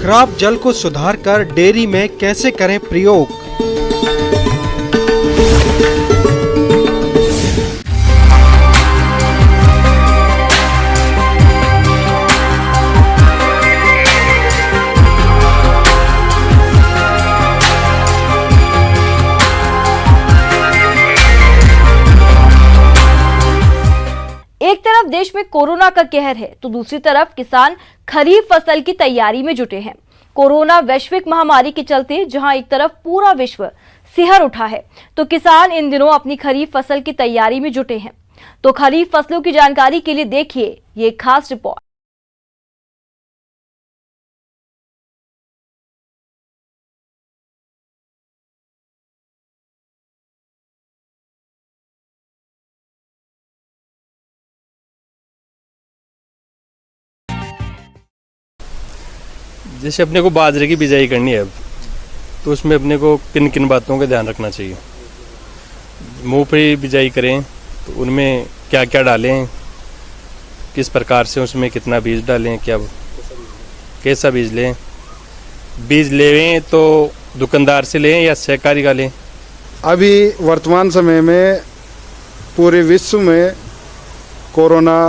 खराब जल को सुधारकर डेयरी में कैसे करें प्रयोग। एक तरफ देश में कोरोना का कहर है तो दूसरी तरफ किसान खरीफ फसल की तैयारी में जुटे हैं। कोरोना वैश्विक महामारी के चलते जहां एक तरफ पूरा विश्व सिहर उठा है तो किसान इन दिनों अपनी खरीफ फसल की तैयारी में जुटे हैं। तो खरीफ फसलों की जानकारी के लिए देखिए ये खास रिपोर्ट। जैसे अपने को बाजरे की बिजाई करनी है अब, तो उसमें अपने को किन किन बातों का ध्यान रखना चाहिए। मूंगफली बिजाई करें तो उनमें क्या क्या डालें, किस प्रकार से उसमें कितना बीज डालें, क्या कैसा बीज लें, बीज लें तो दुकानदार से लें या सहकारी का लें। अभी वर्तमान समय में पूरे विश्व में कोरोना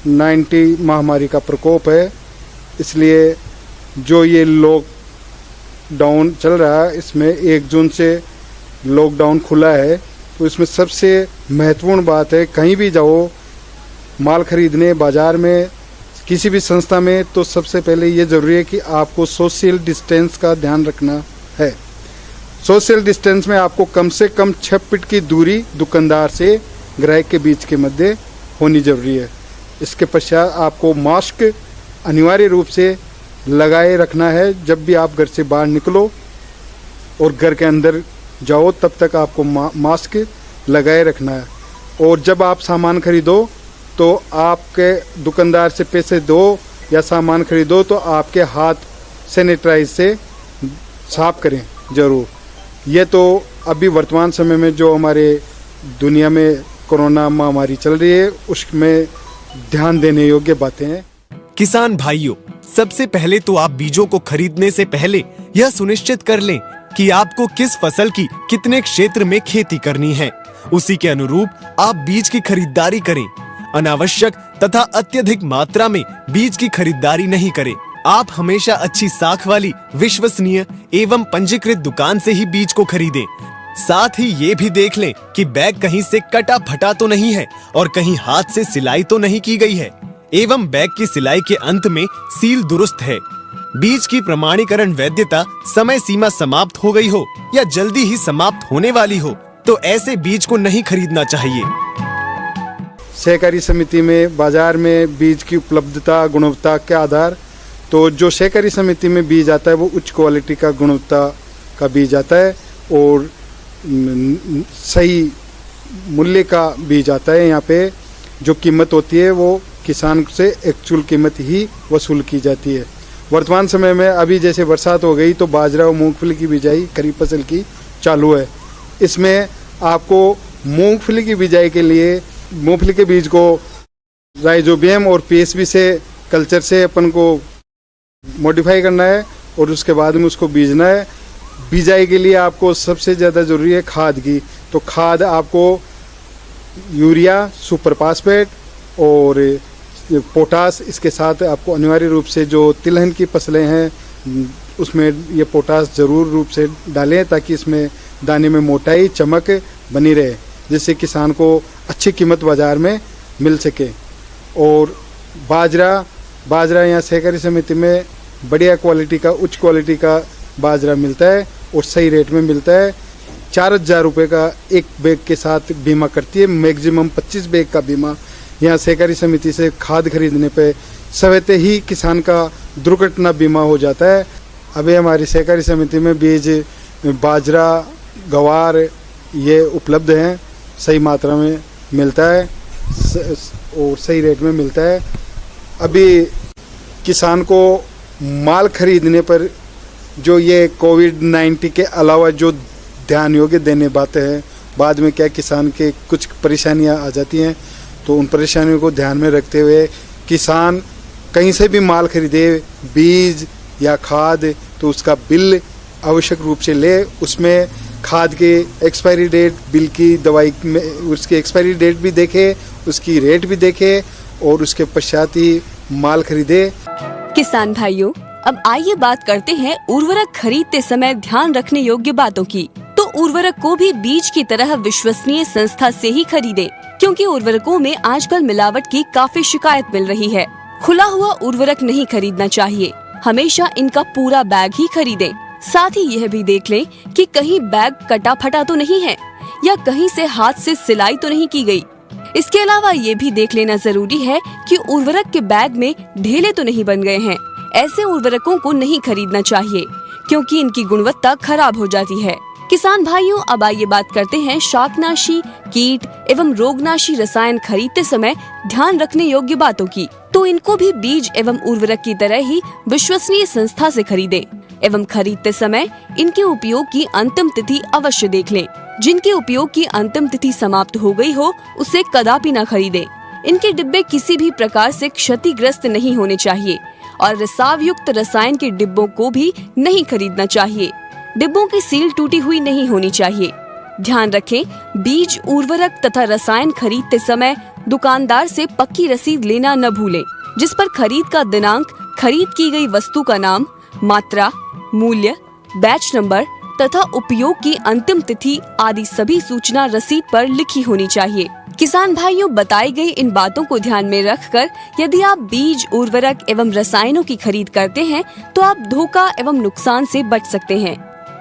19 महामारी का प्रकोप है, इसलिए जो ये लॉकडाउन चल रहा है इसमें 1 जून से लॉकडाउन खुला है। तो इसमें सबसे महत्वपूर्ण बात है, कहीं भी जाओ माल खरीदने बाज़ार में किसी भी संस्था में, तो सबसे पहले ये ज़रूरी है कि आपको सोशल डिस्टेंस का ध्यान रखना है। सोशल डिस्टेंस में आपको कम से कम 6 फीट की दूरी दुकानदार से ग्राहक के बीच के मध्य होनी ज़रूरी है। इसके पश्चात आपको मास्क अनिवार्य रूप से लगाए रखना है। जब भी आप घर से बाहर निकलो और घर के अंदर जाओ तब तक आपको मास्क लगाए रखना है। और जब आप सामान खरीदो तो आपके दुकानदार से पैसे दो या सामान खरीदो तो आपके हाथ सैनिटाइज से साफ करें ज़रूर। ये तो अभी वर्तमान समय में जो हमारे दुनिया में कोरोना महामारी चल रही है उसमें ध्यान देने योग्य बातें हैं। किसान भाइयों, सबसे पहले तो आप बीजों को खरीदने से पहले यह सुनिश्चित कर लें कि आपको किस फसल की कितने क्षेत्र में खेती करनी है। उसी के अनुरूप आप बीज की खरीदारी करें। अनावश्यक तथा अत्यधिक मात्रा में बीज की खरीदारी नहीं करें। आप हमेशा अच्छी साख वाली विश्वसनीय एवं पंजीकृत दुकान से ही बीज को खरीदें। साथ ही ये भी देख लें कि बैग कहीं से कटा फटा तो नहीं है और कहीं हाथ से सिलाई तो नहीं की गई है एवं बैग की सिलाई के अंत में सील दुरुस्त है। बीज की प्रमाणीकरण वैधता समय सीमा समाप्त हो गई हो या जल्दी ही समाप्त होने वाली हो तो ऐसे बीज को नहीं खरीदना चाहिए। सहकारी समिति में बाजार में बीज की उपलब्धता गुणवत्ता के आधार, तो जो सहकारी समिति में बीज आता है वो उच्च क्वालिटी का गुणवत्ता का बीज आता है और सही मूल्य का बीज आता है। यहाँ पे जो कीमत होती है वो किसान से एक्चुअल कीमत ही वसूल की जाती है। वर्तमान समय में अभी जैसे बरसात हो गई तो बाजरा और मूंगफली की बिजाई खरीफ फसल की चालू है। इसमें आपको मूंगफली की बिजाई के लिए मूंगफली के बीज को राइजोबियम और पीएसबी से कल्चर से अपन को मॉडिफाई करना है और उसके बाद में उसको बीजना है। बिजाई के लिए आपको सबसे ज़्यादा ज़रूरी है खाद की, तो खाद आपको यूरिया, सुपर फास्फेट और पोटास, इसके साथ आपको अनिवार्य रूप से जो तिलहन की फसलें हैं उसमें ये पोटास ज़रूर रूप से डालें ताकि इसमें दाने में मोटाई चमक बनी रहे, जिससे किसान को अच्छी कीमत बाज़ार में मिल सके। और बाजरा यहाँ सहकारी समिति में बढ़िया क्वालिटी का उच्च क्वालिटी का बाजरा मिलता है और सही रेट में मिलता है। 4,000 रुपये का एक बैग के साथ बीमा करती है, मैक्सिमम 25 बैग का बीमा। यहाँ सहकारी समिति से खाद खरीदने पे सवेते ही किसान का दुर्घटना बीमा हो जाता है। अभी हमारी सहकारी समिति में बीज बाजरा, गवार ये उपलब्ध हैं, सही मात्रा में मिलता है और सही रेट में मिलता है। अभी किसान को माल खरीदने पर जो ये कोविड-19 के अलावा जो ध्यान योग्य देने बातें हैं, बाद में क्या किसान के कुछ परेशानियां आ जाती हैं, तो उन परेशानियों को ध्यान में रखते हुए किसान कहीं से भी माल खरीदे, बीज या खाद, तो उसका बिल आवश्यक रूप से ले। उसमें खाद के एक्सपायरी डेट, बिल की, दवाई में उसकी एक्सपायरी डेट भी देखे, उसकी रेट भी देखे और उसके पश्चात ही माल खरीदे। किसान भाइयों, अब आइए बात करते हैं उर्वरक खरीदते समय ध्यान रखने योग्य बातों की। तो उर्वरक को भी बीज की तरह विश्वसनीय संस्था से ही खरीदें, क्योंकि उर्वरकों में आजकल मिलावट की काफी शिकायत मिल रही है। खुला हुआ उर्वरक नहीं खरीदना चाहिए, हमेशा इनका पूरा बैग ही खरीदें। साथ ही यह भी देख लें कि कहीं बैग कटा फटा तो नहीं है या कहीं से हाथ से सिलाई तो नहीं की गई। इसके अलावा ये भी देख लेना जरूरी है कि उर्वरक के बैग में ढेले तो नहीं बन गए हैं। ऐसे उर्वरकों को नहीं खरीदना चाहिए, क्योंकि इनकी गुणवत्ता खराब हो जाती है। किसान भाइयों, अब आइए बात करते हैं शाकनाशी, कीट एवं रोगनाशी रसायन खरीदते समय ध्यान रखने योग्य बातों की। तो इनको भी बीज एवं उर्वरक की तरह ही विश्वसनीय संस्था से खरीदें एवं खरीदते समय इनके उपयोग की अंतिम तिथि अवश्य देख लें। जिनके उपयोग की अंतिम तिथि समाप्त हो गई हो, उसे कदापि न खरीदें। इनके डिब्बे किसी भी प्रकार से क्षतिग्रस्त नहीं होने चाहिए और रिसाव युक्त रसायन के डिब्बों को भी नहीं खरीदना चाहिए। डिब्बों की सील टूटी हुई नहीं होनी चाहिए। ध्यान रखें, बीज, उर्वरक तथा रसायन खरीदते समय दुकानदार से पक्की रसीद लेना न भूलें, जिस पर खरीद का दिनांक, खरीद की गई वस्तु का नाम, मात्रा, मूल्य, बैच नंबर तथा उपयोग की अंतिम तिथि आदि सभी सूचना रसीद पर लिखी होनी चाहिए। किसान भाइयों, बताई गई इन बातों को ध्यान में रखकर यदि आप बीज, उर्वरक एवं रसायनों की खरीद करते हैं तो आप धोखा एवं नुकसान से बच सकते हैं।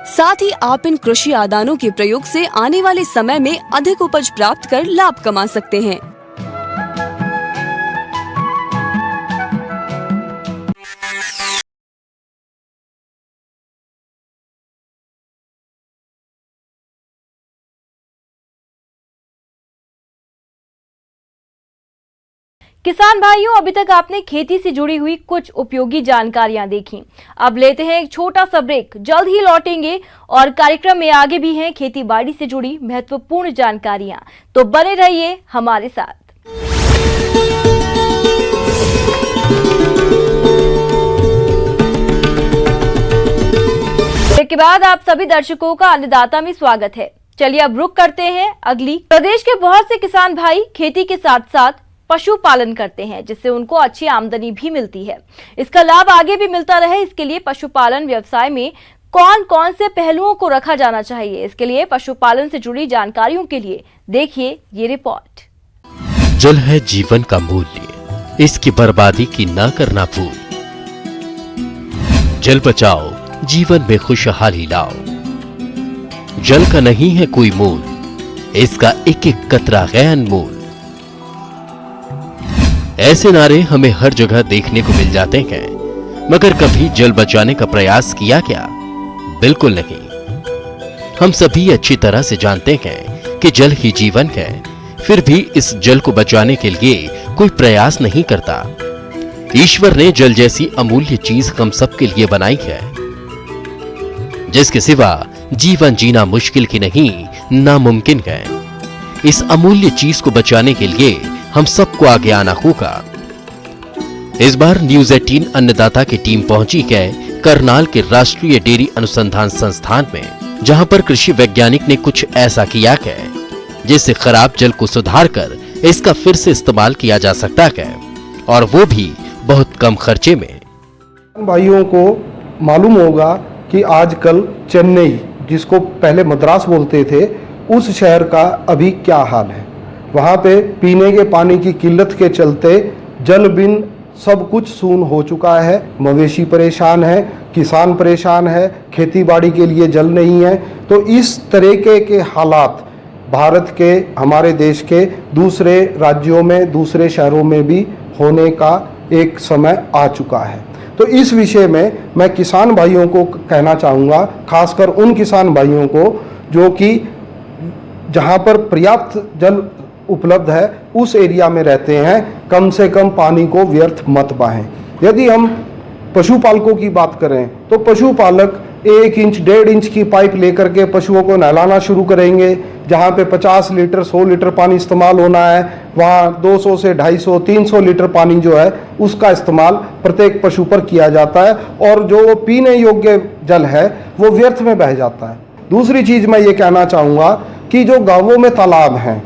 साथ ही आप इन कृषि आदानों के प्रयोग से आने वाले समय में अधिक उपज प्राप्त कर लाभ कमा सकते हैं। किसान भाइयों, अभी तक आपने खेती से जुड़ी हुई कुछ उपयोगी जानकारियां देखी। अब लेते हैं एक छोटा सा ब्रेक, जल्द ही लौटेंगे और कार्यक्रम में आगे भी हैं खेती बाड़ी से जुड़ी महत्वपूर्ण जानकारियां, तो बने रहिए हमारे साथ। ब्रेक के बाद आप सभी दर्शकों का अन्नदाता में स्वागत है। चलिए अब रुक करते हैं अगली। प्रदेश के बहुत से किसान भाई खेती के साथ साथ पशुपालन करते हैं, जिससे उनको अच्छी आमदनी भी मिलती है। इसका लाभ आगे भी मिलता रहे, इसके लिए पशुपालन व्यवसाय में कौन कौन से पहलुओं को रखा जाना चाहिए, इसके लिए पशुपालन से जुड़ी जानकारियों के लिए देखिए ये रिपोर्ट। जल है जीवन का मूल्य, इसकी बर्बादी की ना करना भूल। जल बचाओ, जीवन में खुशहाली लाओ। जल का नहीं है कोई मोल, इसका एक एक कतरा है अनमोल। ऐसे नारे हमें हर जगह देखने को मिल जाते हैं, मगर कभी जल बचाने का प्रयास किया क्या? बिल्कुल नहीं। हम सभी अच्छी तरह से जानते हैं कि जल ही जीवन है, फिर भी इस जल को बचाने के लिए कोई प्रयास नहीं करता। ईश्वर ने जल जैसी अमूल्य चीज हम सबके लिए बनाई है, जिसके सिवा जीवन जीना मुश्किल की नहीं, नामुमकिन है। इस अमूल्य चीज को बचाने के लिए हम सबको आगे आना होगा। इस बार न्यूज़ 18 अन्नदाता की टीम पहुंची है करनाल के राष्ट्रीय डेयरी अनुसंधान संस्थान में, जहां पर कृषि वैज्ञानिक ने कुछ ऐसा किया है जिससे खराब जल को सुधार कर इसका फिर से इस्तेमाल किया जा सकता है, और वो भी बहुत कम खर्चे में। भाइयों को मालूम होगा कि आजकल चेन्नई, जिसको पहले मद्रास बोलते थे, उस शहर का अभी क्या हाल है। वहाँ पे पीने के पानी की किल्लत के चलते जल बिन सब कुछ सून हो चुका है। मवेशी परेशान है, किसान परेशान है, खेती बाड़ी के लिए जल नहीं है। तो इस तरीके के हालात भारत के, हमारे देश के दूसरे राज्यों में, दूसरे शहरों में भी होने का एक समय आ चुका है। तो इस विषय में मैं किसान भाइयों को कहना चाहूँगा, खासकर उन किसान भाइयों को जो कि जहाँ पर पर्याप्त जल उपलब्ध है उस एरिया में रहते हैं, कम से कम पानी को व्यर्थ मत बहाएं। यदि हम पशुपालकों की बात करें तो पशुपालक 1 इंच 1.5 इंच की पाइप लेकर के पशुओं को नहलाना शुरू करेंगे। जहाँ पे 50 लीटर 100 लीटर पानी इस्तेमाल होना है, वहाँ 200 से 250 300 लीटर पानी जो है उसका इस्तेमाल प्रत्येक पशु पर किया जाता है, और जो वो पीने योग्य जल है वो व्यर्थ में बह जाता है। दूसरी चीज़ मैं ये कहना चाहूँगा कि जो गाँवों में तालाब हैं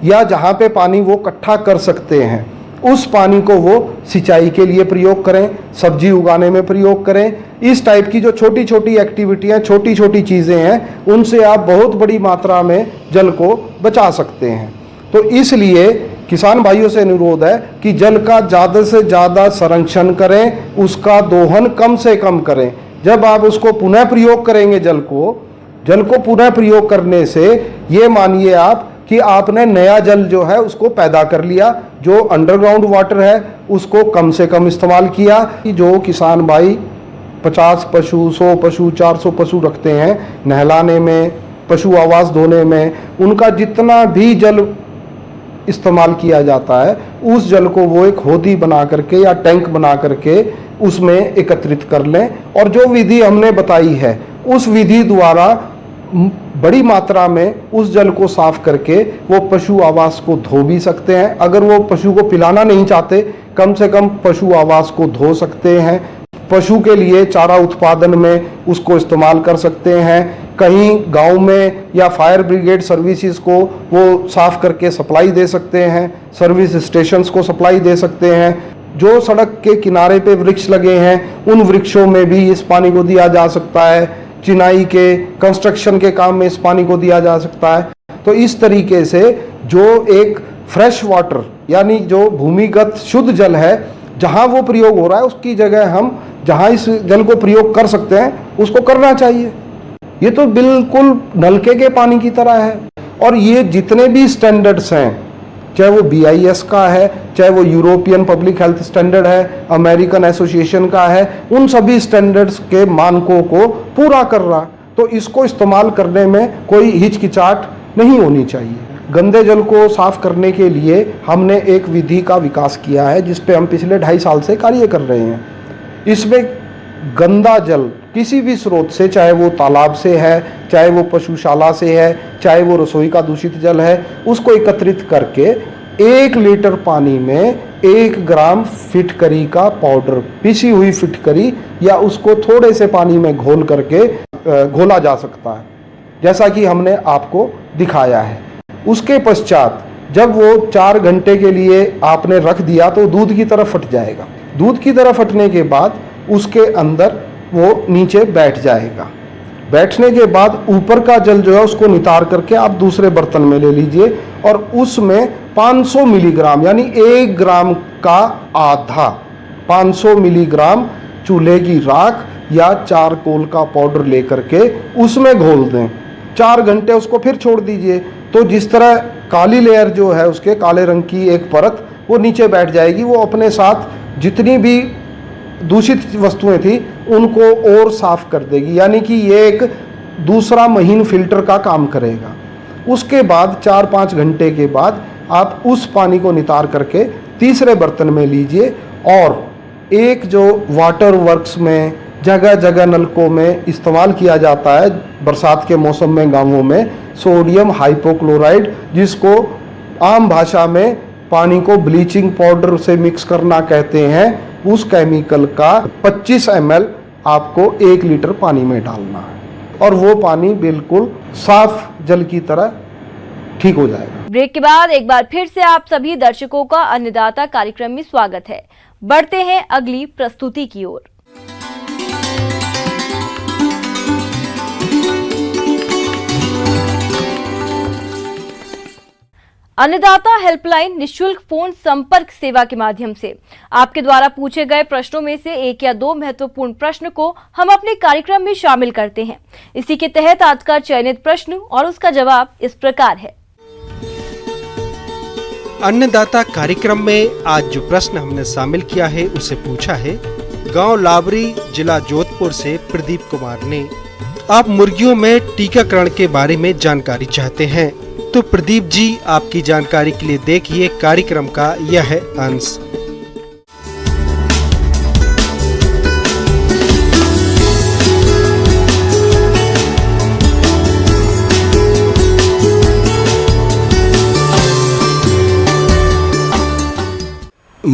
या जहाँ पे पानी वो इकट्ठा कर सकते हैं, उस पानी को वो सिंचाई के लिए प्रयोग करें, सब्जी उगाने में प्रयोग करें। इस टाइप की जो छोटी छोटी एक्टिविटियाँ, छोटी छोटी चीज़ें हैं, उनसे आप बहुत बड़ी मात्रा में जल को बचा सकते हैं। तो इसलिए किसान भाइयों से अनुरोध है कि जल का ज़्यादा से ज़्यादा संरक्षण करें, उसका दोहन कम से कम करें। जब आप उसको पुनः प्रयोग करेंगे, जल को पुनः प्रयोग करने से ये मानिए आप कि आपने नया जल जो है उसको पैदा कर लिया। जो अंडरग्राउंड वाटर है उसको कम से कम इस्तेमाल किया। जो किसान भाई 50 पशु, 100 पशु, 400 पशु रखते हैं, नहलाने में, पशु आवास धोने में, उनका जितना भी जल इस्तेमाल किया जाता है, उस जल को वो एक होदी बना करके या टैंक बना करके उसमें एकत्रित कर लें। और जो विधि हमने बताई है उस विधि द्वारा बड़ी मात्रा में उस जल को साफ करके वो पशु आवास को धो भी सकते हैं। अगर वो पशु को पिलाना नहीं चाहते, कम से कम पशु आवास को धो सकते हैं। पशु के लिए चारा उत्पादन में उसको इस्तेमाल कर सकते हैं। कहीं गांव में या फायर ब्रिगेड सर्विसेज को वो साफ करके सप्लाई दे सकते हैं, सर्विस स्टेशंस को सप्लाई दे सकते हैं। जो सड़क के किनारे पे वृक्ष लगे हैं, उन वृक्षों में भी इस पानी को दिया जा सकता है। चिनाई के, कंस्ट्रक्शन के काम में इस पानी को दिया जा सकता है। तो इस तरीके से जो एक फ्रेश वाटर यानी जो भूमिगत शुद्ध जल है, जहाँ वो प्रयोग हो रहा है उसकी जगह हम जहाँ इस जल को प्रयोग कर सकते हैं उसको करना चाहिए। ये तो बिल्कुल नलके के पानी की तरह है। और ये जितने भी स्टैंडर्ड्स हैं, चाहे वो BIS का है, चाहे वो यूरोपियन पब्लिक हेल्थ स्टैंडर्ड है, अमेरिकन एसोसिएशन का है, उन सभी स्टैंडर्ड्स के मानकों को पूरा कर रहा। तो इसको इस्तेमाल करने में कोई हिचकिचाहट नहीं होनी चाहिए। गंदे जल को साफ करने के लिए हमने एक विधि का विकास किया है जिस पे हम पिछले 2.5 साल से कार्य कर रहे हैं। इसमें गंदा जल किसी भी स्रोत से, चाहे वो तालाब से है, चाहे वो पशुशाला से है, चाहे वो रसोई का दूषित जल है, उसको एकत्रित करके 1 लीटर पानी में 1 ग्राम फिटकरी का पाउडर, पिसी हुई फिटकरी, या उसको थोड़े से पानी में घोल करके घोला जा सकता है, जैसा कि हमने आपको दिखाया है। उसके पश्चात जब वो 4 घंटे के लिए आपने रख दिया तो दूध की तरह फट जाएगा। दूध की तरह फटने के बाद उसके अंदर वो नीचे बैठ जाएगा। बैठने के बाद ऊपर का जल जो है उसको नितार करके आप दूसरे बर्तन में ले लीजिए और उसमें 500 मिलीग्राम यानी 1 ग्राम का आधा 500 मिलीग्राम चूल्हे की राख या चारकोल का पाउडर लेकर के उसमें घोल दें। 4 घंटे उसको फिर छोड़ दीजिए। तो जिस तरह काली लेयर जो है उसके काले रंग की एक परत वो नीचे बैठ जाएगी। वो अपने साथ जितनी भी दूषित वस्तुएं थी उनको और साफ कर देगी, यानी कि ये एक दूसरा महीन फिल्टर का काम करेगा। उसके बाद 4-5 घंटे के बाद आप उस पानी को नितार करके तीसरे बर्तन में लीजिए और एक जो वाटर वर्क्स में जगह जगह नलकों में इस्तेमाल किया जाता है बरसात के मौसम में गांवों में, सोडियम हाइपोक्लोराइड, जिसको आम भाषा में पानी को ब्लीचिंग पाउडर से मिक्स करना कहते हैं, उस केमिकल का 25 ml आपको 1 लीटर पानी में डालना है और वो पानी बिल्कुल साफ जल की तरह ठीक हो जाएगा। ब्रेक के बाद एक बार फिर से आप सभी दर्शकों का अन्नदाता कार्यक्रम में स्वागत है। बढ़ते हैं अगली प्रस्तुति की ओर। अन्नदाता हेल्पलाइन निशुल्क फोन संपर्क सेवा के माध्यम से आपके द्वारा पूछे गए प्रश्नों में से 1 या 2 महत्वपूर्ण प्रश्न को हम अपने कार्यक्रम में शामिल करते हैं। इसी के तहत आज का चयनित प्रश्न और उसका जवाब इस प्रकार है। अन्नदाता कार्यक्रम में आज जो प्रश्न हमने शामिल किया है उसे पूछा है गांव लावरी, जिला जोधपुर से प्रदीप कुमार ने। आप मुर्गियों में टीकाकरण के बारे में जानकारी चाहते हैं तो प्रदीप जी आपकी जानकारी के लिए देखिए कार्यक्रम का यह अंश।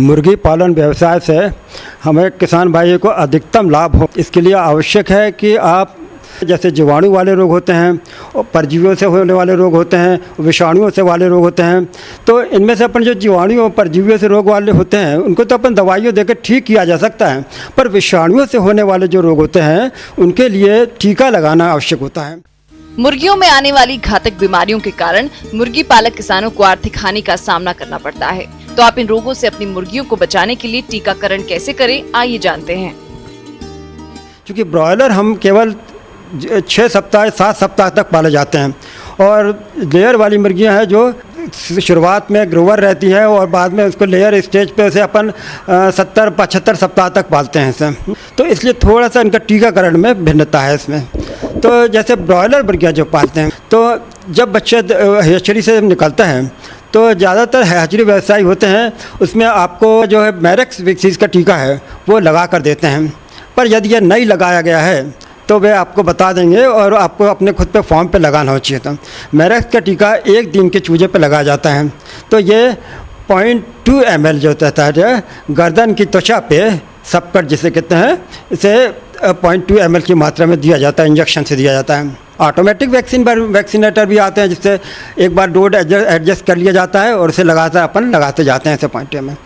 मुर्गी पालन व्यवसाय से हमें किसान भाइयों को अधिकतम लाभ हो, इसके लिए आवश्यक है कि आप जैसे जीवाणु वाले रोग होते हैं और परजीवियों से होने वाले रोग होते हैं, विषाणुओं से वाले रोग होते हैं, तो इनमें से अपन जो जीवाणु और परजीवियों से रोग वाले होते हैं उनको तो अपन दवाइयों देकर ठीक किया जा सकता है, पर विषाणुओं से होने वाले जो रोग होते हैं उनके लिए टीका लगाना आवश्यक होता है। मुर्गियों में आने वाली घातक बीमारियों के कारण मुर्गी पालक किसानों को आर्थिक हानि का सामना करना पड़ता है। तो आप इन रोगों से अपनी मुर्गियों को बचाने के लिए टीकाकरण कैसे करें, आइए जानते हैं। क्योंकि ब्रॉयलर हम केवल 6 सप्ताह 7 सप्ताह तक पाले जाते हैं और लेयर वाली मुर्गियां हैं जो शुरुआत में ग्रोवर रहती है और बाद में उसको लेयर स्टेज पे उसे अपन 70-75 सप्ताह तक पालते हैं इसे, तो इसलिए थोड़ा सा इनका टीकाकरण में भिन्नता है इसमें। तो जैसे ब्रॉयलर मुर्गियाँ जो पालते हैं तो जब बच्चे हैचरी से निकलते हैं तो ज़्यादातर हैचरी व्यवसायी होते हैं, उसमें आपको जो है मैरेक्स वैक्सीन का टीका है वो लगा कर देते हैं, पर यदि यह नहीं लगाया गया है तो वे आपको बता देंगे और आपको अपने खुद पे फॉर्म पे लगाना हो चाहिए था। मैरेक्स का टीका 1 दिन के चूजे पे लगाया जाता है, तो ये 0.2 ml जो होता है गर्दन की त्वचा पे सबकट जिसे कहते हैं, इसे 0.2 ml की मात्रा में दिया जाता है, इंजेक्शन से दिया जाता है। ऑटोमेटिक वैक्सीनेटर भी आते हैं जिससे एक बार डोज एडजस्ट कर लिया जाता है और उसे अपन लगाते जाते हैं ऐसे 0.2 ml।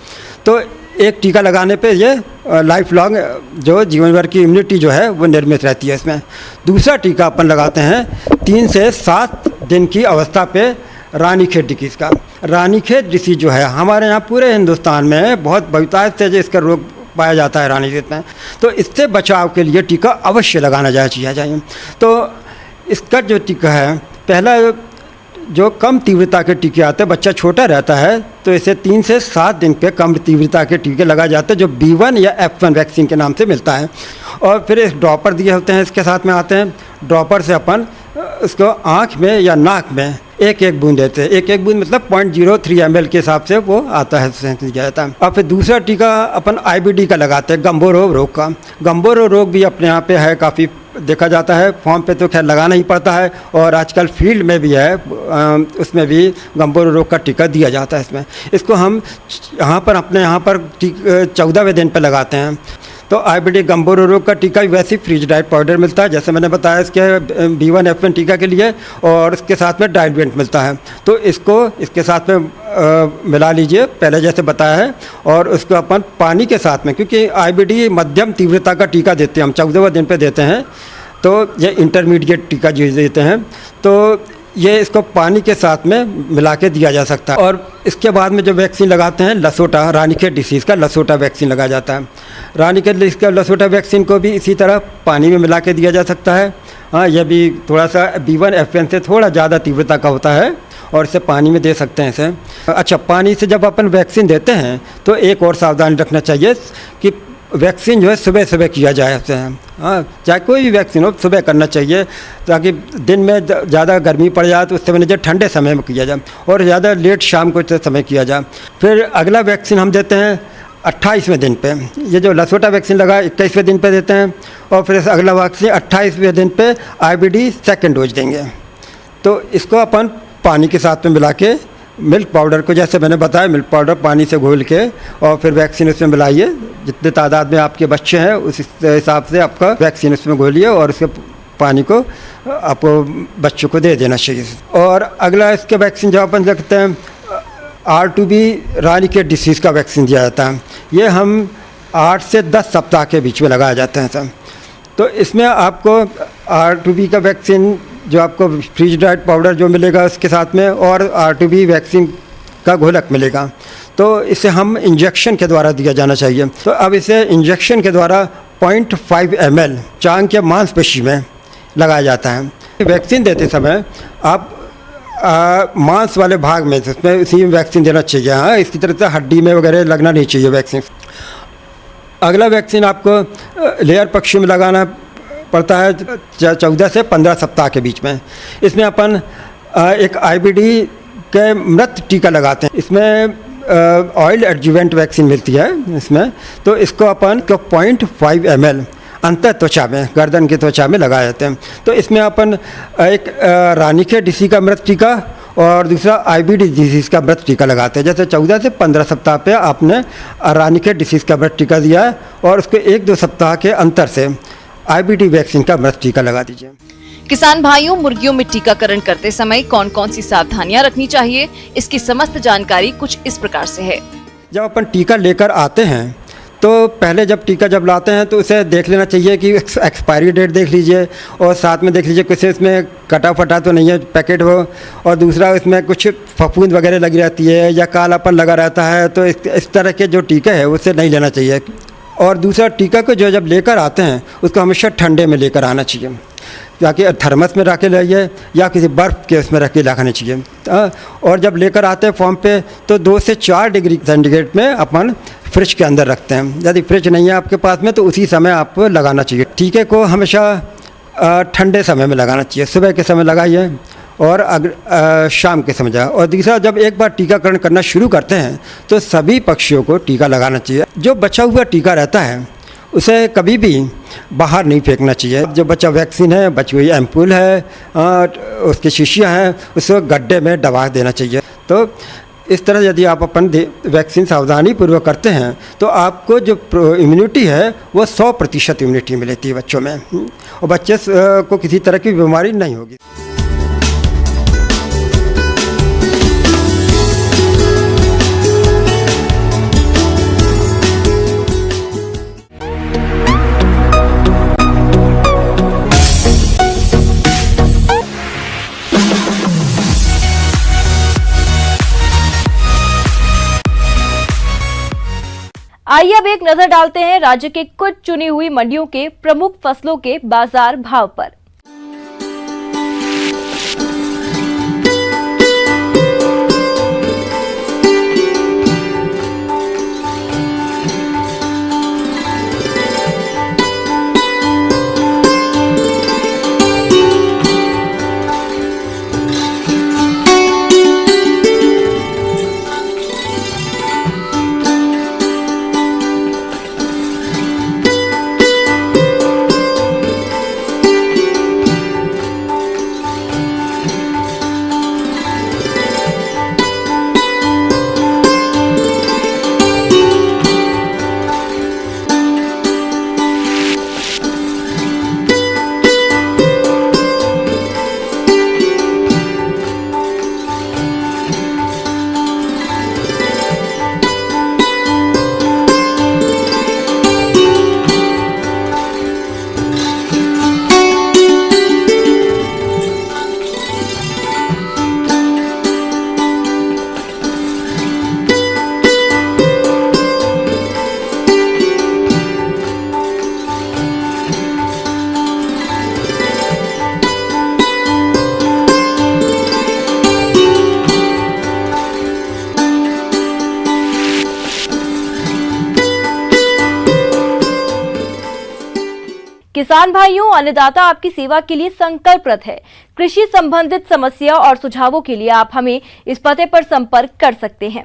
तो एक टीका लगाने पे ये लाइफ लॉन्ग जो जीवन भर की इम्यूनिटी जो है वो निर्मित रहती है इसमें। दूसरा टीका अपन लगाते हैं 3 से 7 दिन की अवस्था पे रानीखेत डिसीज़ का। रानीखेत डिसीज़ जो है हमारे यहाँ पूरे हिंदुस्तान में बहुत बहुतायत से इसका रोग पाया जाता है रानीखेत में, तो इससे बचाव के लिए टीका अवश्य लगाना चाहिए। तो इसका जो टीका है, पहला जो कम तीव्रता के टीके आते हैं, बच्चा छोटा रहता है तो इसे 3 से 7 दिन पे कम तीव्रता के टीके लगाए जाते हैं जो B1 या F1 वैक्सीन के नाम से मिलता है। और फिर इस ड्रॉपर दिए होते हैं, इसके साथ में आते हैं। ड्रॉपर से अपन उसको आँख में या नाक में 1-1 बूंद देते हैं। 1-1 बूंद मतलब 0.03 ml के हिसाब से वो आता है, दिया जाता है। और फिर दूसरा टीका अपन IBD का लगाते हैं, गंभीर रोग का। गंभीर रोग भी अपने यहाँ पे है, काफ़ी देखा जाता है। फॉर्म पे तो खैर लगाना ही पड़ता है और आजकल फील्ड में भी है, उसमें भी गंभीर रोग का टीका दिया जाता है इसमें। इसको हम अपने यहाँ पर 14वें दिन पे लगाते हैं। तो IBD गंभीर रोग का टीका भी वैसे फ्रीज डाइट पाउडर मिलता है, जैसे मैंने बताया इसके B1 F1 टीका के लिए, और इसके साथ में डाइल्वेंट मिलता है। तो इसको इसके साथ में मिला लीजिए पहले जैसे बताया है, और उसको अपन पानी के साथ में, क्योंकि IBD मध्यम तीव्रता का टीका देते हैं हम, 14वें दिन पे देते हैं, तो ये इंटरमीडिएट टीका जो देते हैं, तो ये इसको पानी के साथ में मिला के दिया जा सकता है। और इसके बाद में जो वैक्सीन लगाते हैं लसोटा, रानीखेत डिसीज़ का लसोटा वैक्सीन लगाया जाता है। रानीखेत डिसीज़ का लसोटा वैक्सीन को भी इसी तरह पानी में मिला के दिया जा सकता है। हाँ, यह भी थोड़ा सा B1 F1 से थोड़ा ज़्यादा तीव्रता का होता है और इसे पानी में दे सकते हैं इसे। अच्छा, पानी से जब अपन वैक्सीन देते हैं तो एक और सावधानी रखना चाहिए कि वैक्सीन जो है सुबह सुबह किया जाए उससे। हाँ, चाहे कोई भी वैक्सीन हो सुबह करना चाहिए, ताकि दिन में ज़्यादा गर्मी पड़ जाए तो उससे वजह ठंडे समय में किया जाए, और ज़्यादा लेट शाम को समय किया जाए। फिर अगला वैक्सीन हम देते हैं 28वें दिन पे। ये जो लसोटा वैक्सीन लगा 21वें दिन पे देते हैं, और फिर अगला वैक्सीन 28वें दिन पे IBD सेकेंड डोज देंगे। तो इसको अपन पानी के साथ में मिला के, मिल्क पाउडर को जैसे मैंने बताया, मिल्क पाउडर पानी से घोल के और फिर वैक्सीन उसमें मिलाइए। जितने तादाद में आपके बच्चे हैं उस हिसाब से आपका वैक्सीन उसमें घोलिए और उसके पानी को आपको बच्चों को दे देना चाहिए। और अगला इसके वैक्सीन जो अपन रखते हैं R2B रानीखेत डिसीज़ का वैक्सीन दिया जाता है। ये हम 8 से 10 सप्ताह के बीच में लगाया जाता है सर। तो इसमें आपको R2B का वैक्सीन जो आपको फ्रीज डाइट पाउडर जो मिलेगा उसके साथ में, और R2B वैक्सीन का घोलक मिलेगा, तो इसे हम इंजेक्शन के द्वारा दिया जाना चाहिए। तो अब इसे इंजेक्शन के द्वारा 0.5 ml चांग के मांसपेशी में लगाया जाता है। वैक्सीन देते समय आप मांस वाले भाग में उसमें इसी वैक्सीन देना चाहिए। हाँ, इसकी तरह से हड्डी में वगैरह लगना नहीं चाहिए वैक्सीन। अगला वैक्सीन आपको लेयर पक्षी में लगाना पड़ता है 14 से 15 सप्ताह के बीच में। इसमें अपन एक IBD के मृत टीका लगाते हैं। इसमें ऑयल एडजुवेंट वैक्सीन मिलती है इसमें, तो इसको अपन को 0.5 ml अंतर त्वचा में, गर्दन की त्वचा में लगाए जाते हैं। तो इसमें अपन एक रानीखेत डिसीज़ का मृत टीका और दूसरा IBD डिसीज़ का ब्रेस्ट टीका लगाते हैं। जैसे 14 से 15 सप्ताह पे आपने रानीखेत डिसीज़ का ब्रेस्ट टीका दिया है और उसके 1-2 सप्ताह के अंतर से IBD वैक्सीन का ब्रेस्ट टीका लगा दीजिए। किसान भाइयों, मुर्गियों में टीकाकरण करते समय कौन कौन सी सावधानियां रखनी चाहिए, इसकी समस्त जानकारी कुछ इस प्रकार से है। जब अपन टीका लेकर आते हैं तो पहले जब टीका जब लाते हैं तो उसे देख लेना चाहिए कि एक्सपायरी डेट देख लीजिए और साथ में देख लीजिए कुछ इसमें कटा फटा तो नहीं है पैकेट हो, और दूसरा इसमें कुछ फफूंद वगैरह लगी रहती है या कालापन लगा रहता है, तो इस तरह के जो टीका है उसे नहीं लेना चाहिए। और दूसरा टीका को जो जब लेकर आते हैं उसको हमेशा ठंडे में लेकर आना चाहिए, ताकि थर्मस में रख के लाइए या किसी बर्फ़ के उसमें रख के लगाना चाहिए। और जब लेकर आते हैं फॉर्म पे तो 2 से 4 डिग्री सेंटीग्रेड में अपन फ्रिज के अंदर रखते हैं। यदि फ्रिज नहीं है आपके पास में तो उसी समय आपको लगाना चाहिए। टीके को हमेशा ठंडे समय में लगाना चाहिए, सुबह के समय लगाइए और शाम के समय जाए। और दूसरा, जब एक बार टीकाकरण करना शुरू करते हैं तो सभी पक्षियों को टीका लगाना चाहिए। जो बचा हुआ टीका रहता है उसे कभी भी बाहर नहीं फेंकना चाहिए। जो बचा वैक्सीन है, बची हुई एम्पूल है, उसकी शीशियाँ हैं, उसको गड्ढे में दबा देना चाहिए। तो इस तरह यदि आप अपन वैक्सीन सावधानी पूर्वक करते हैं तो आपको जो इम्यूनिटी है वो 100% इम्यूनिटी मिलती है बच्चों में, और बच्चे को किसी तरह की बीमारी नहीं होगी। आइए अब एक नजर डालते हैं राज्य के कुछ चुनी हुई मंडियों के प्रमुख फसलों के बाजार भाव पर। किसान भाइयों, अन्नदाता आपकी सेवा के लिए संकल्परत है। कृषि संबंधित समस्या और सुझावों के लिए आप हमें इस पते पर संपर्क कर सकते हैं।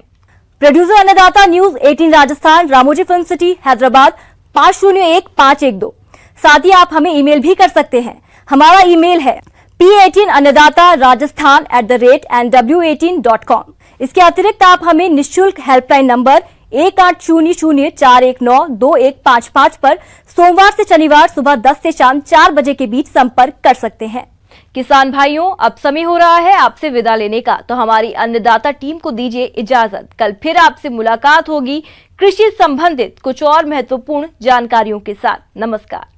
प्रोड्यूसर अन्नदाता news 18 Rajasthan, Ramoji film city, Hyderabad 501512। साथ ही आप हमें ईमेल भी कर सकते हैं। हमारा ईमेल है p18annadatarajasthan@nw18.com। इसके अतिरिक्त आप हमें निःशुल्क हेल्पलाइन नंबर 180041922155 पर सोमवार से शनिवार सुबह 10 से शाम 4 बजे के बीच संपर्क कर सकते हैं। किसान भाइयों, अब समय हो रहा है आपसे विदा लेने का, तो हमारी अन्नदाता टीम को दीजिए इजाजत। कल फिर आपसे मुलाकात होगी कृषि संबंधित कुछ और महत्वपूर्ण जानकारियों के साथ। नमस्कार।